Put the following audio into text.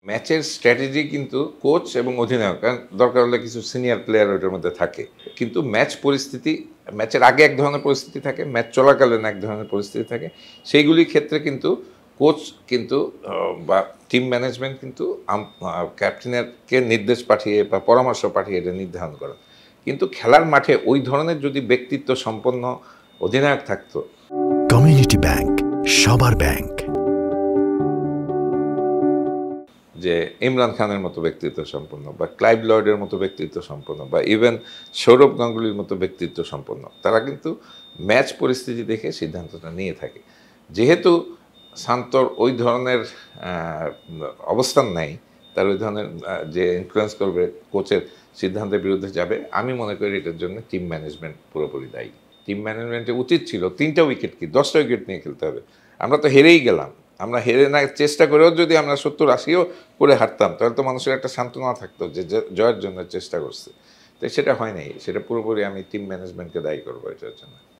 ম্যাচের স্ট্র্যাটেজি কিন্তু কোচ এবং অধিনায়ক, কারণ দরকার হলে কিছু সিনিয়র প্লেয়ার ওইটার মধ্যে থাকে, কিন্তু ম্যাচের আগে এক ধরনের পরিস্থিতি থাকে, ম্যাচ চলাকালীন এক ধরনের পরিস্থিতি থাকে। সেইগুলির ক্ষেত্রে কিন্তু কোচ কিন্তু বা টিম ম্যানেজমেন্ট কিন্তু ক্যাপ্টেনেরকে নির্দেশ পাঠিয়ে বা পরামর্শ পাঠিয়ে এটা নির্ধারণ করা। কিন্তু খেলার মাঠে ওই ধরনের যদি ব্যক্তিত্ব সম্পন্ন অধিনায়ক থাকতো। কমিউনিটি ব্যাংক, সবার ব্যাংক। যে ইমরান খানের মতো ব্যক্তিত্ব সম্পন্ন বা ক্লাইভ লয়েডের মতো ব্যক্তিত্ব সম্পন্ন বা ইভেন সৌরভ গাঙ্গুলির মতো ব্যক্তিত্ব সম্পন্ন, তারা কিন্তু ম্যাচ পরিস্থিতি দেখে সিদ্ধান্তটা নিয়ে থাকে। যেহেতু শান্তর ওই ধরনের অবস্থান নাই, তার ওই ধরনের যে ইনফ্লুয়েন্স করবে কোচের সিদ্ধান্তের বিরুদ্ধে যাবে, আমি মনে করি এটার জন্য টিম ম্যানেজমেন্ট পুরোপুরি দায়ী। টিম ম্যানেজমেন্টের উচিত ছিল 3টা উইকেট কি 10টা উইকেট নিয়ে খেলতে হবে। আমরা তো হেরেই গেলাম। আমরা হেরে না চেষ্টা করেও যদি আমরা 70-80ও করে হারতাম, তাহলে তো মানুষের একটা সান্ত্বনা থাকতো যে জয়ের জন্য চেষ্টা করছে। তো সেটা হয় নাই। সেটা পুরোপুরি আমি টিম ম্যানেজমেন্টকে দায়ী করবো এটার জন্য।